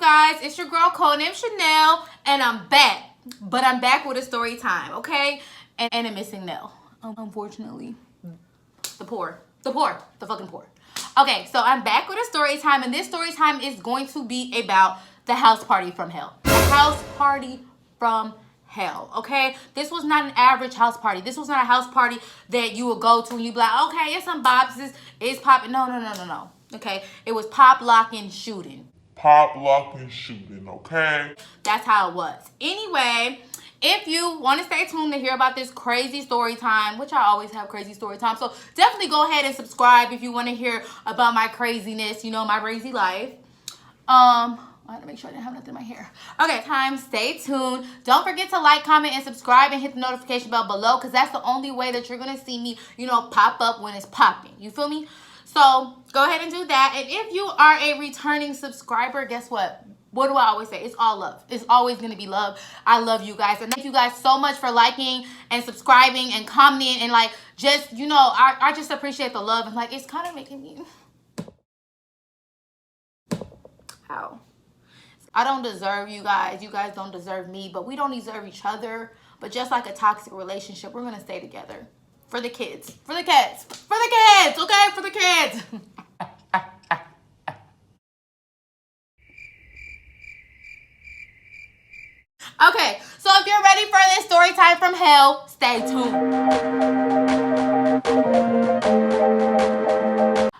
guys? It's your girl codenamed Chanel, and I'm back. But I'm back with a story time, okay? And a missing nail, unfortunately. The fucking poor. Okay, so I'm back with a story time, and this story time is going to be about the house party from hell. The house party from hell, okay? This was not an average house party. This was not a house party that you would go to and you'd be like, okay, it's some bops, it's popping. No. Okay, it was pop, lock, and shooting. Pop, lock, and shooting, okay? That's how it was. Anyway, if you want to stay tuned to hear about this crazy story time, which I always have crazy story time, so definitely go ahead and subscribe if you want to hear about my craziness, my crazy life. I had to make sure I didn't have nothing in my hair. Okay, stay tuned. Don't forget to like, comment, and subscribe, and hit the notification bell below, because that's the only way that you're going to see me, pop up when it's popping. You feel me? So go ahead and do that. And if you are a returning subscriber, guess what? What do I always say? It's all love. It's always going to be love. I love you guys. And thank you guys so much for liking and subscribing and commenting. And just, I just appreciate the love. And it's kind of making me... How? I don't deserve you guys. You guys don't deserve me. But we don't deserve each other. But just like a toxic relationship, we're going to stay together. For the kids. For the kids. For the kids. Okay? For the kids. Okay. So if you're ready for this story time from hell, stay tuned.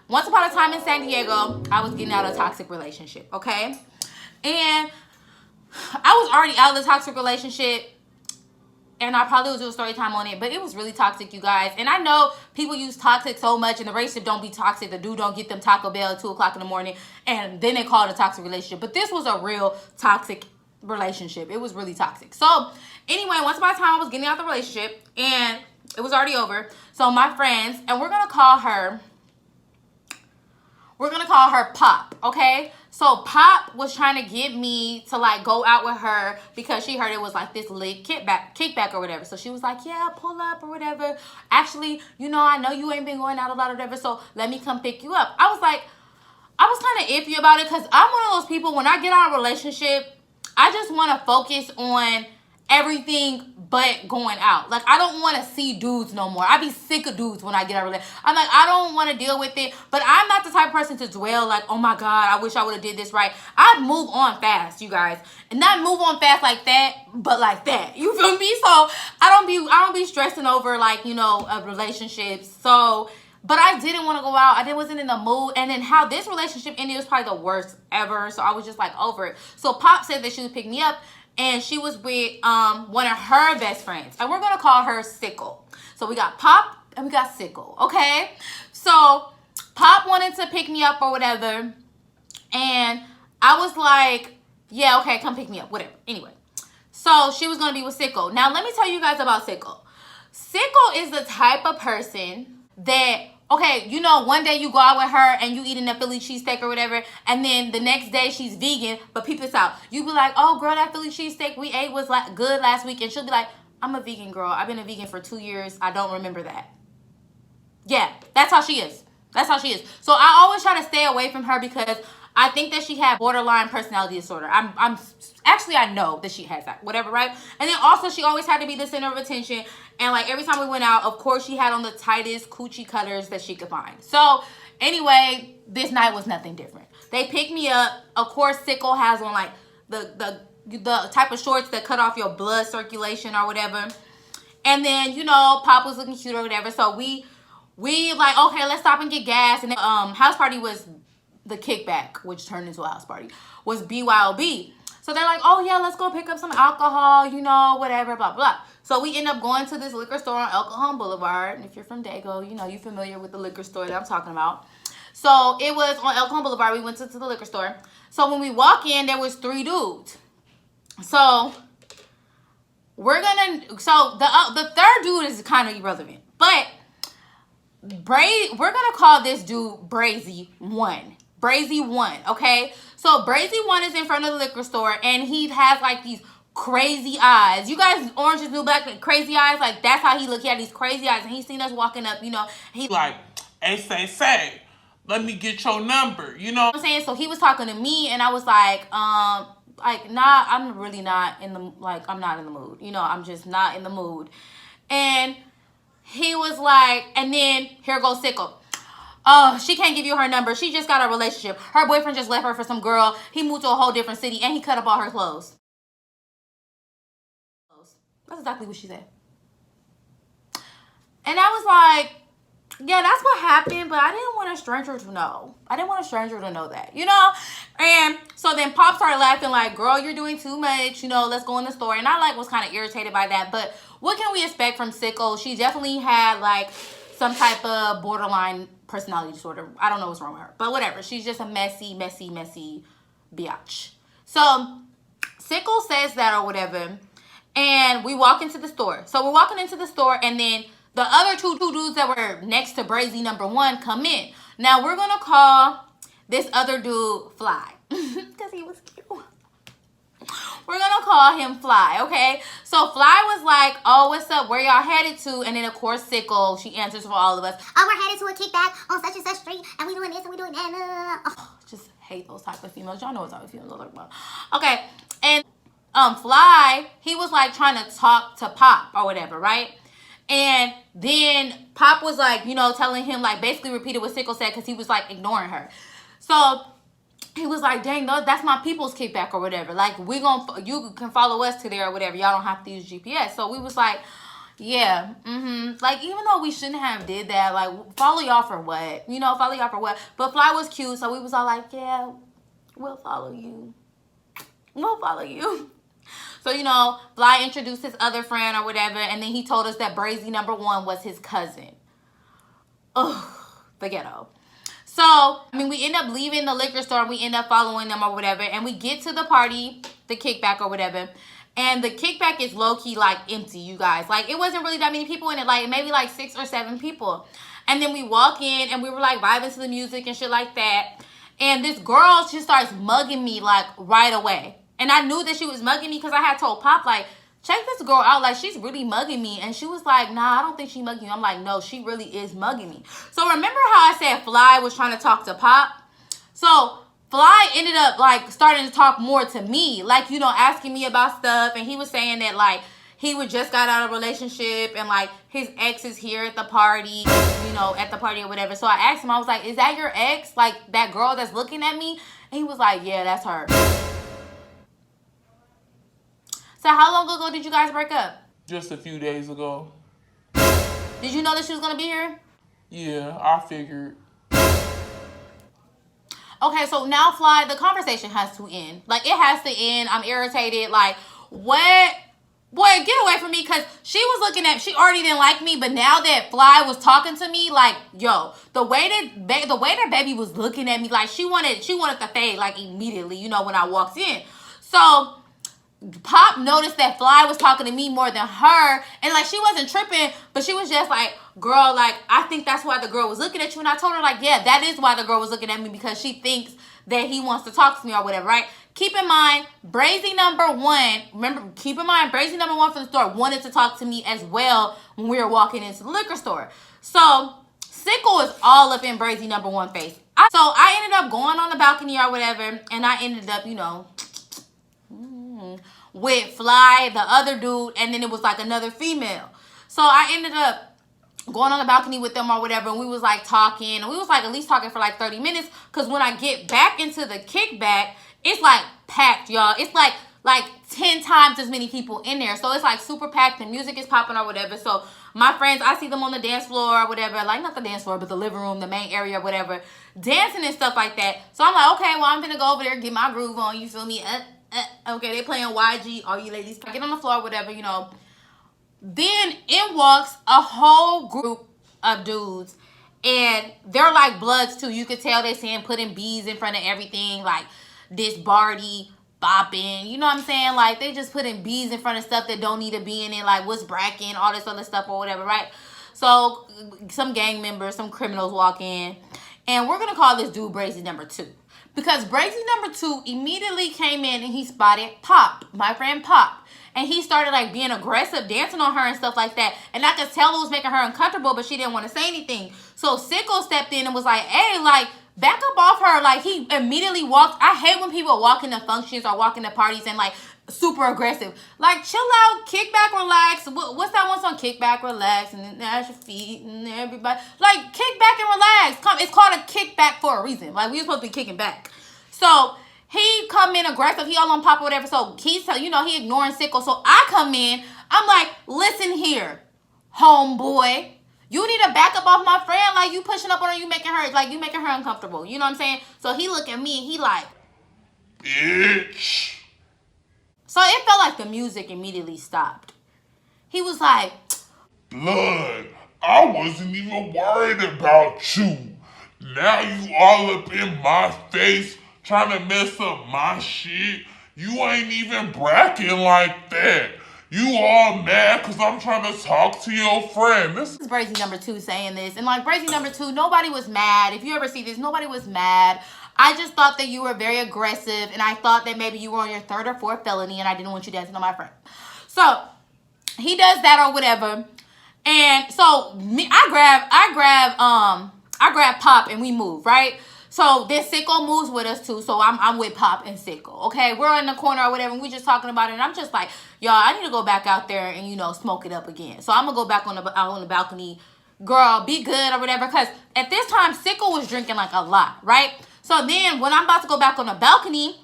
Once upon a time in San Diego, I was getting out of a toxic relationship. Okay? And I was already out of the toxic relationship. And I probably will do a story time on it, but it was really toxic, you guys. And I know people use toxic so much, and the relationship don't be toxic. The dude don't get them Taco Bell at 2 o'clock in the morning, and then they call it a toxic relationship. But this was a real toxic relationship. It was really toxic. So anyway, once upon a time, I was getting out the relationship, and it was already over. So my friends, and we're gonna call her Pop, okay? So Pop was trying to get me to go out with her because she heard it was this lit kickback or whatever. So she was like, yeah, pull up or whatever. Actually, I know you ain't been going out a lot or whatever, so let me come pick you up. I was kind of iffy about it because I'm one of those people, when I get out of a relationship, I just want to focus on everything but going out. I don't want to see dudes no more. I be sick of dudes when I get out of a relationship. I'm I don't want to deal with it. But I'm not the type of person to dwell oh my God, I wish I would have did this right. I move on fast, you guys. And not move on fast like that, but like that. You feel me? So I don't be stressing over a relationship. So, but I didn't want to go out. I wasn't in the mood. And then how this relationship ended was probably the worst ever. So I was just over it. So Pop said that she would pick me up. And she was with one of her best friends. And we're going to call her Sickle. So we got Pop and we got Sickle, okay? So Pop wanted to pick me up or whatever. And I was like, yeah, okay, come pick me up, whatever. Anyway, so she was going to be with Sickle. Now, let me tell you guys about Sickle. Sickle is the type of person that... Okay, one day you go out with her and you eating a Philly cheesesteak or whatever, and then the next day she's vegan, but peep this out. You be like, oh, girl, that Philly cheesesteak we ate was good last week, and she'll be like, I'm a vegan, girl. I've been a vegan for 2 years. I don't remember that. Yeah, that's how she is. That's how she is. So I always try to stay away from her because I think that she had borderline personality disorder. Actually, I know that she has that, whatever, right? And then also she always had to be the center of attention. And every time we went out, of course, she had on the tightest coochie cutters that she could find. So anyway, this night was nothing different. They picked me up. Of course, Sickle has on the type of shorts that cut off your blood circulation or whatever. And then, Pop was looking cute or whatever. So we okay, let's stop and get gas. And then house party was the kickback, which turned into a house party, was BYOB. So they're like, oh, yeah, let's go pick up some alcohol, whatever, blah, blah. So we end up going to this liquor store on El Cajon Boulevard. And if you're from Dago, you're familiar with the liquor store that I'm talking about. So it was on El Cajon Boulevard. We went to the liquor store. So when we walk in, there was 3 dudes. So the third dude is kind of irrelevant. But we're going to call this dude Brazy 1. Brazy 1, okay? So Brazy 1 is in front of the liquor store, and he has these crazy eyes. You guys, Orange is New Black, crazy eyes, that's how he looked. He had these crazy eyes, and he seen us walking up, he hey, say, let me get your number, you know what I'm saying? So he was talking to me, and I was like, nah, I'm really not in the, like, I'm not in the mood. You know, I'm just not in the mood. And he was like, and then here goes Sicko. Oh, she can't give you her number. She just got a relationship. Her boyfriend just left her for some girl. He moved to a whole different city, and he cut up all her clothes. That's exactly what she said. And I was like, yeah, that's what happened, but I didn't want a stranger to know. I didn't want a stranger to know that, you know? And so then Pop started laughing like, girl, you're doing too much, you know, let's go in the store. And I like was kind of irritated by that, but what can we expect from Sicko? She definitely had like some type of borderline personality disorder. I don't know what's wrong with her, but whatever. She's just a messy biatch. So Sicko says that or whatever, and we walk into the store. So we're walking into the store, and then the other two dudes that were next to Brazy number one come in. Now we're gonna call this other dude Fly because he was cute. We're gonna call him Fly, okay? So Fly was like, oh, what's up? Where y'all headed to? And then of course Sicko, she answers for all of us. Oh, we're headed to a kickback on such and such street, and we doing this and we doing that. Oh, just hate those type of females. Y'all know what type of females I'm talking about. Okay, and Fly, he was like trying to talk to Pop or whatever, right? And then Pop was like, you know, telling him, like, basically repeated what Sicko said because he was like ignoring her. So he was like, dang, no, that's my people's kickback or whatever. Like, you can follow us to there or whatever. Y'all don't have to use GPS. So we was like, yeah, like, even though we shouldn't have did that, like, follow y'all for what? You know, follow y'all for what? But Fly was cute, so we was all like, yeah, we'll follow you. We'll follow you. So, you know, Fly introduced his other friend or whatever, and then he told us that Brazy number one was his cousin. Ugh, the ghetto. So, I mean, we end up leaving the liquor store, and we end up following them or whatever, and we get to the party, the kickback or whatever, and the kickback is low-key, like, empty, you guys. Like, it wasn't really that many people in it, like, maybe, like, 6 or 7 people. And then we walk in, and we were, like, vibing to the music and shit like that, and this girl, she starts mugging me, like, right away. And I knew that she was mugging me because I had told Pop, like, check this girl out. Like, she's really mugging me. And she was like, nah, I don't think she mugging you. I'm like, no, she really is mugging me. So remember how I said Fly was trying to talk to Pop? So Fly ended up, like, starting to talk more to me. Like, you know, asking me about stuff. And he was saying that, like, he would just got out of a relationship. And, like, his ex is here at the party, you know, at the party or whatever. So I asked him, I was like, is that your ex? Like, that girl that's looking at me? And he was like, yeah, that's her. So how long ago did you guys break up? just a few days ago. Did you know that she was going to be here? Yeah, I figured. Okay, so now, Fly, the conversation has to end. Like, it has to end. I'm irritated. Like, what? Boy, get away from me, because she already didn't like me, but now that Fly was talking to me, like, yo, the way that baby was looking at me, like, she wanted to fade, like, immediately, you know, when I walked in. So Pop noticed that Fly was talking to me more than her, and like she wasn't tripping, but she was just like, girl, like, I think that's why the girl was looking at you. And I told her, like, yeah, that is why the girl was looking at me, because she thinks that he wants to talk to me or whatever, right? Keep in mind, Brazy number one from the store wanted to talk to me as well when we were walking into the liquor store. So Sicko is all up in Brazy number one face. So I ended up going on the balcony or whatever, and I ended up, you know, with Fly, the other dude, and then it was like another female. So I ended up going on the balcony with them or whatever, and we was like talking, and we was like at least talking for like 30 minutes, because when I get back into the kickback, it's like packed, y'all. It's like 10 times as many people in there. So it's like super packed, the music is popping or whatever. So my friends, I see them on the dance floor or whatever, like not the dance floor, but the living room, the main area or whatever, dancing and stuff like that. So I'm like, okay, well, I'm gonna go over there, get my groove on, you feel me? Okay, they playing YG, all you ladies, get on the floor, whatever, you know. Then in walks a whole group of dudes, and they're like bloods too. You could tell they saying putting B's in front of everything, like this Barty bopping, you know what I'm saying? Like, they just putting B's in front of stuff that don't need to be in it, like what's bracking, all this other stuff or whatever, right? So some gang members, some criminals walk in, and we're gonna call this dude Brazy number 2. because Brazy number 2 immediately came in and he spotted Pop, my friend Pop. And he started like being aggressive, dancing on her and stuff like that. And I could tell it was making her uncomfortable, but she didn't want to say anything. So Sicko stepped in and was like, hey, like, back up off her. Like, he immediately walked. I hate when people walk into functions or walk into parties and like super aggressive. Like, chill out, kick back, relax. What's that one song? Kick back, relax, and then dash your feet and everybody. Like, kick back and relax. It's called a kickback for a reason. Like, we're supposed to be kicking back. So he come in aggressive. He all on Pop or whatever. So he's, he ignoring Sicko. So I come in. I'm like, listen here, homeboy. You need to back up off my friend. Like, you pushing up on her. You making her uncomfortable. You know what I'm saying? So he look at me and he like, bitch. So it felt like the music immediately stopped. He was like, blood, I wasn't even worried about you. Now you all up in my face trying to mess up my shit. You ain't even bragging like that. You all mad because I'm trying to talk to your friend. This is Brazy number 2 saying this. And like Brazy number 2, nobody was mad. If you ever see this, nobody was mad. I just thought that you were very aggressive. And I thought that maybe you were on your 3rd or 4th felony. And I didn't want you dancing on my friend. So he does that or whatever. And so I grab Pop and we move, right? So then Sicko moves with us too. So I'm with Pop and Sicko. Okay, we're in the corner or whatever, and we just talking about it. And I'm just like, y'all, I need to go back out there and smoke it up again. So I'm gonna go back out on the balcony. Girl, be good or whatever. Cause at this time Sicko was drinking like a lot, right? So then when I'm about to go back on the balcony,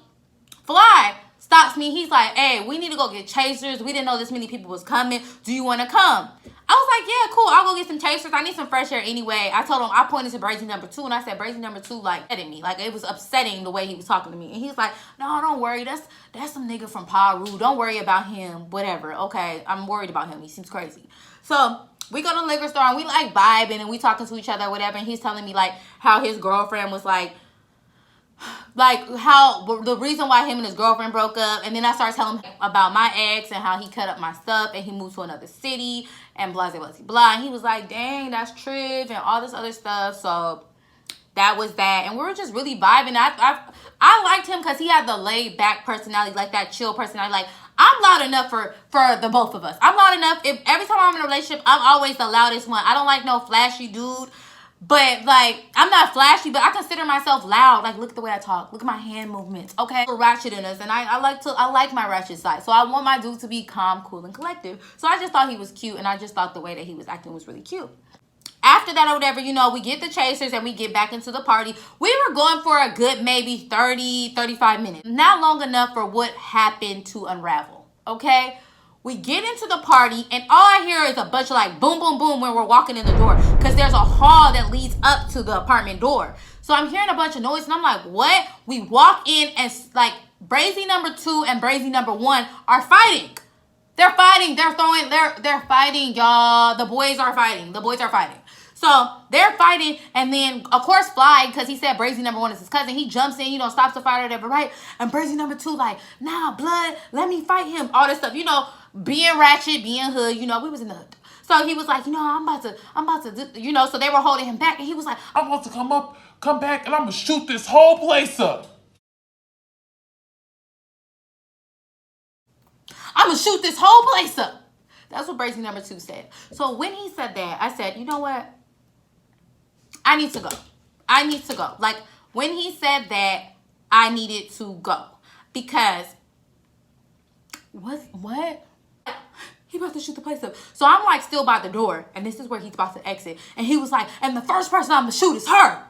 Fly stops me. He's like, hey, we need to go get chasers. We didn't know this many people was coming. Do you want to come? I was like, yeah, cool. I'll go get some chasers. I need some fresh air anyway. I told him, I pointed to Brazy number 2, and I said, Brazy number 2, like, upsetting me. Like, it was upsetting the way he was talking to me. And he's like, no, don't worry. That's some nigga from Paru. Don't worry about him. Whatever. Okay, I'm worried about him. He seems crazy. So we go to the liquor store, and we, like, vibing, and we talking to each other or whatever. And he's telling me, like, how his girlfriend was, like how the reason why him and his girlfriend broke up. And then I started telling him about my ex and how he cut up my stuff and he moved to another city and blah blah blah. And he was like, dang, that's triv and all this other stuff. So that was that, and we were just really vibing. I liked him because he had the laid back personality, like that chill personality. Like, I'm loud enough for the both of us. I'm loud enough. If every time I'm in a relationship, I'm always the loudest one. I don't like no flashy dude. But, like, I'm not flashy, but I consider myself loud. Like, look at the way I talk. Look at my hand movements. Okay? We're ratchetness, and I like my ratchet side. So I want my dude to be calm, cool, and collective. So I just thought he was cute, and I just thought the way that he was acting was really cute. After that or whatever, we get the chasers and we get back into the party. We were going for a good maybe 30, 35 minutes. Not long enough for what happened to unravel. Okay? We get into the party, and all I hear is a bunch of like boom, boom, boom when we're walking in the door. Because there's a hall that leads up to the apartment door. So I'm hearing a bunch of noise, and I'm like, what? We walk in, and like Brazy number 2 and Brazy number 1 are fighting. They're fighting. They're fighting, y'all. The boys are fighting. So they're fighting, and then, of course, Fly, because he said Brazy number 1 is his cousin, he jumps in, stops the fight or whatever, right? And Brazy number 2, like, nah, blood, let me fight him. All this stuff, being ratchet, being hood, we was in the hood. So he was like, I'm about to, so they were holding him back, and he was like, I'm about to come back, and I'm going to shoot this whole place up. I'm going to shoot this whole place up. That's what Brazy number 2 said. So when he said that, I said, you know what? I need to go. Like, when he said that, I needed to go. Because, what? He about to shoot the place up. So I'm, like, still by the door. And this is where he's about to exit. And he was like, and the first person I'm going to shoot is her.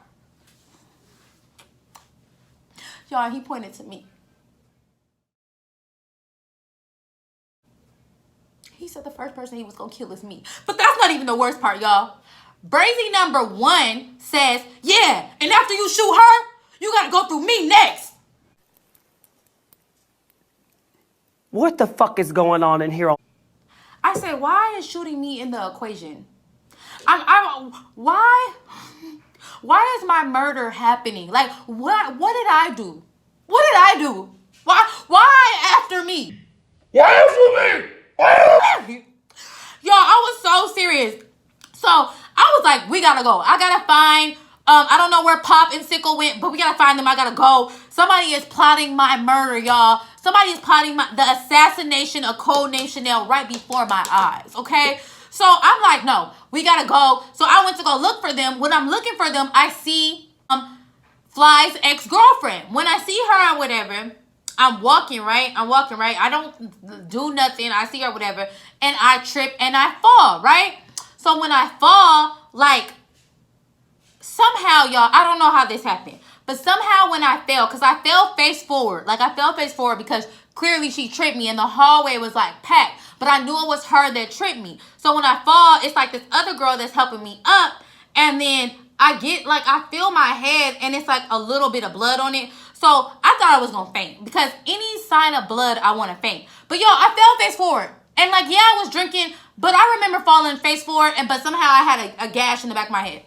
Y'all, he pointed to me. He said the first person he was going to kill is me. But that's not even the worst part, y'all. Brazy number 1 says, yeah, and after you shoot her, you got to go through me next. What the fuck is going on in here? I said, why is shooting me in the equation? Why is my murder happening? Like, what did I do? What did I do? Why after me? Why after me? Y'all, I was so serious. So I was like, we gotta go. I gotta find I don't know where Pop and Sickle went, but we gotta find them. I gotta go. Somebody is plotting my murder, y'all. Somebody is plotting the assassination of Codename Chanel right before my eyes, okay? So I'm like, no, we gotta go. So I went to go look for them. When I'm looking for them, I see Fly's ex-girlfriend. When I see her or whatever, I'm walking, right? I don't do nothing. I see her, whatever, and I trip and I fall, right? So when I fall, like, somehow, y'all, I don't know how this happened, but somehow when I fell, because I fell face forward, because clearly she tripped me and the hallway was like packed, but I knew it was her that tripped me. So when I fall, it's like this other girl that's helping me up, and then I feel my head and it's like a little bit of blood on it. So I thought I was gonna faint, because any sign of blood, I want to faint. But y'all, I fell face forward, and like, yeah, I was drinking, but I remember falling face forward, but somehow I had a gash in the back of my head.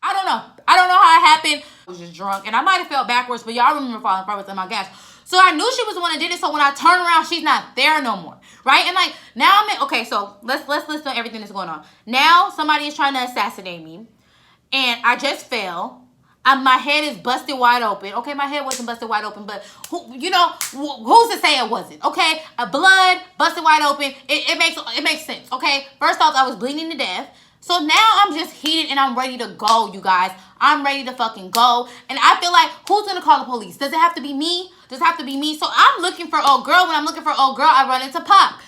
I don't know how it happened. I was just drunk, and I might have fell backwards, but y'all remember falling forward in my gash. So I knew she was the one that did it. So when I turn around, she's not there no more, right? And like, now okay. So let's listen to everything that's going on. Now somebody is trying to assassinate me, and I just fell. My head is busted wide open. Okay, my head wasn't busted wide open, but who's to say it wasn't? Okay, blood busted wide open. It makes sense. Okay, first off, I was bleeding to death. So now I'm just heated and I'm ready to go, you guys. I'm ready to fucking go. And I feel like, who's gonna call the police? Does it have to be me? Does it have to be me? So I'm looking for old girl. When I'm looking for old girl, I run into Pop.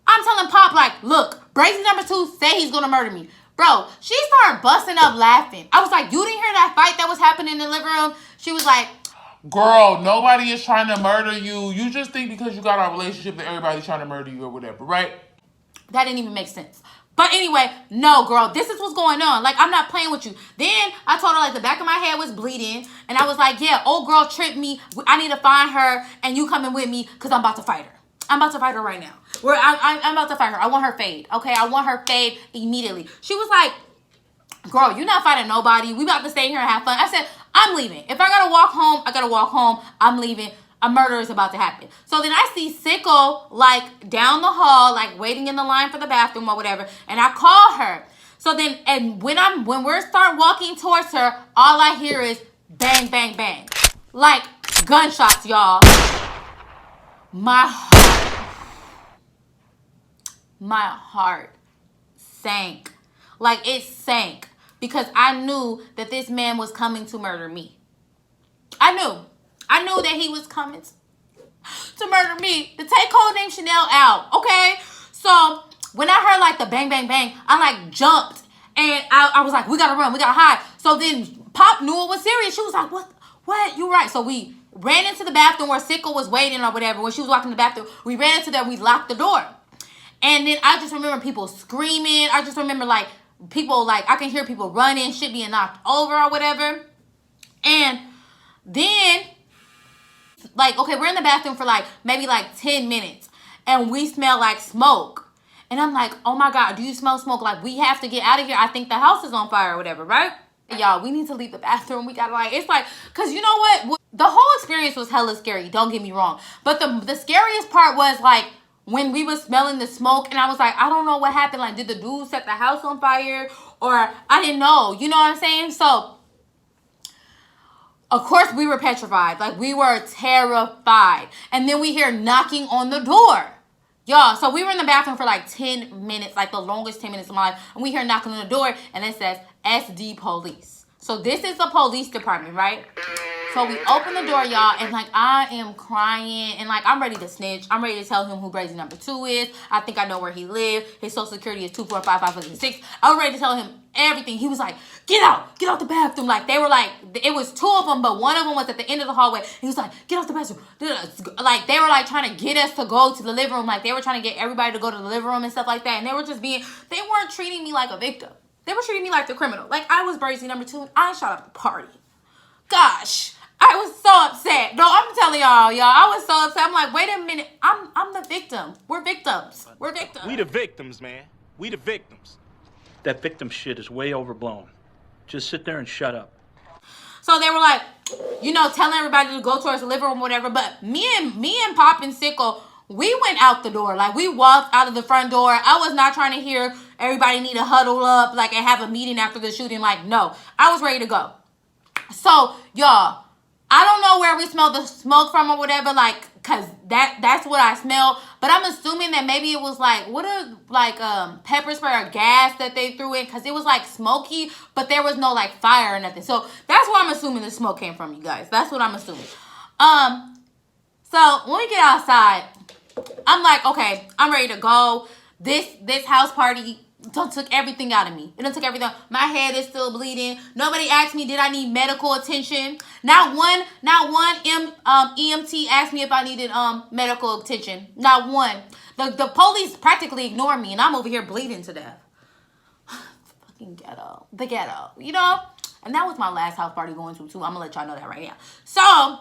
I'm telling Pop, like, look, Brazy number 2 say he's gonna murder me. Bro, she started busting up laughing. I was like, you didn't hear that fight that was happening in the living room? She was like, girl, nobody is trying to murder you. You just think because you got a relationship that everybody's trying to murder you or whatever, right? That didn't even make sense. But anyway, no, girl, this is what's going on. Like, I'm not playing with you. Then I told her, like, the back of my head was bleeding. And I was like, yeah, old girl tripped me. I need to find her. And you coming with me because I'm about to fight her. I'm about to fight her right now. I'm about to fight her. I want her fade. Okay, I want her fade immediately. She was like, girl, you're not fighting nobody. We about to stay here and have fun. I said, I'm leaving. If I got to walk home, I got to walk home. I'm leaving. A murder is about to happen. So then I see Sickle, like, down the hall, like, waiting in the line for the bathroom or whatever. And I call her. So then, and when we start walking towards her, all I hear is bang, bang, bang. Like, gunshots, y'all. My heart sank. Like, it sank. Because I knew that this man was coming to murder me. I knew that he was coming to murder me, to take Codename Chanel out, okay? So when I heard like the bang, bang, bang, I like jumped and I was like, we gotta run, we gotta hide. So then Pop knew it was serious. She was like, what? You right. So we ran into the bathroom where Sickle was waiting or whatever. When she was walking in the bathroom, we ran into there, we locked the door. And then I just remember people screaming. I just remember like people, like I can hear people running, shit being knocked over or whatever. And then, like, okay, we're in the bathroom for like maybe like 10 minutes and we smell like smoke. And I'm like, oh my God, do you smell smoke? Like, we have to get out of here. I think the house is on fire or whatever, right? Y'all, we need to leave the bathroom. We gotta like, it's like, cause you know what? The whole experience was hella scary. Don't get me wrong. But the scariest part was like when we was smelling the smoke and I was like, I don't know what happened. Like, did the dude set the house on fire? Or I didn't know. You know what I'm saying? So, of course, we were petrified. Like, we were terrified. And then we hear knocking on the door. Y'all, so we were in the bathroom for like 10 minutes, like the longest 10 minutes of my life. And we hear knocking on the door, and it says SD Police. So this is the police department, right? So we open the door, y'all, and like I am crying, and like I'm ready to snitch. I'm ready to tell him who Brazy number 2 is. I think I know where he lives. His social security is 24556. I was ready to tell him everything. He was like, get out the bathroom. Like they were like, it was 2 of them, but one of them was at the end of the hallway. He was like, get out the bathroom. Like they were like trying to get us to go to the living room. Like they were trying to get everybody to go to the living room and stuff like that. And they weren't treating me like a victim. They were treating me like the criminal. Like I was Brazy number 2. I shot up the party. Gosh. I was so upset. No, I'm telling y'all. I was so upset. I'm like, wait a minute. I'm the victim. We're victims. We're victims. We the victims, man. We the victims. That victim shit is way overblown. Just sit there and shut up. So they were like, telling everybody to go towards the living room or whatever. But me and Pop and Sickle, we went out the door. Like we walked out of the front door. I was not trying to hear everybody need to huddle up, like, and have a meeting after the shooting. Like, no, I was ready to go. So, y'all, I don't know where we smelled the smoke from or whatever, like, cause that's what I smelled. But I'm assuming that maybe it was like, pepper spray or gas that they threw in, cause it was like smoky, but there was no like fire or nothing. So that's where I'm assuming the smoke came from, you guys. That's what I'm assuming. So when we get outside, I'm like, okay, I'm ready to go. This house party took everything out of me. It done took everything. My head is still bleeding. Nobody asked me, did I need medical attention? Not one EMT asked me if I needed medical attention. Not one. The police practically ignored me, and I'm over here bleeding to death. Fucking ghetto. The ghetto, you know? And that was my last house party going to, too. I'm gonna let y'all know that right now. So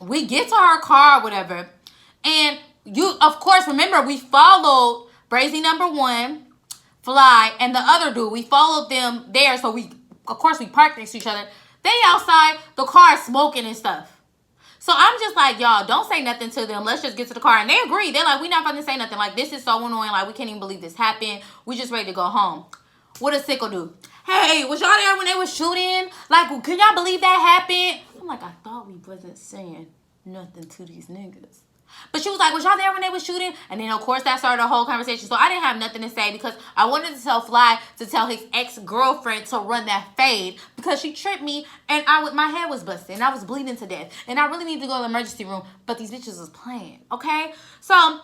we get to our car or whatever, and you, of course, remember, we followed Brazy number 1, Fly, and the other dude. We followed them there, so we parked next to each other. They outside, the car is smoking and stuff. So I'm just like, y'all, don't say nothing to them. Let's just get to the car. And they agree. They're like, we're not going to say nothing. Like, this is so annoying. Like, we can't even believe this happened. We just ready to go home. What does Sickle do? Hey, was y'all there when they was shooting? Like, can y'all believe that happened? I'm like, I thought we wasn't saying nothing to these niggas. But she was like, was y'all there when they was shooting? And then, of course, that started a whole conversation. So I didn't have nothing to say because I wanted to tell Fly to tell his ex-girlfriend to run that fade because she tripped me and my head was busted and I was bleeding to death. And I really need to go to the emergency room, but these bitches was playing, okay? So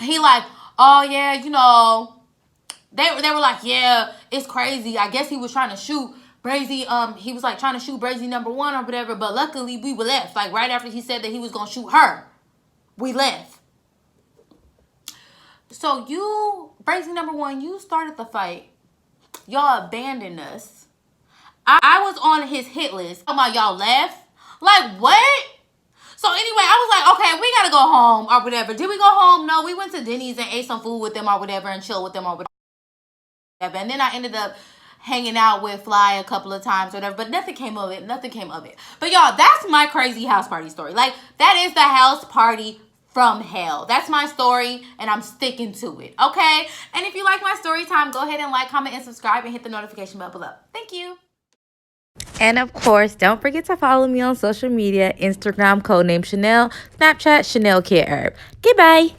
he like, oh, yeah, you know, they were like, yeah, it's crazy. I guess he was trying to shoot Brazy, he was like trying to shoot Brazy number 1 or whatever, but luckily we were left. Like right after he said that he was going to shoot her. We left. So you, Brazy number 1, you started the fight. Y'all abandoned us. I was on his hit list. Talking about y'all left? Like what? So anyway, I was like, okay, we gotta go home or whatever. Did we go home? No, we went to Denny's and ate some food with them or whatever and chill with them or whatever. And then I ended up hanging out with Fly a couple of times or whatever, but nothing came of it. Nothing came of it. But y'all, that's my crazy house party story. Like that is the house party from hell. That's my story, and I'm sticking to it, okay? And if you like my story time, go ahead and like, comment, and subscribe, and hit the notification bell below. Thank you. And of course, don't forget to follow me on social media, Instagram, codename Chanel, Snapchat, Chanel Kid Herb. Goodbye.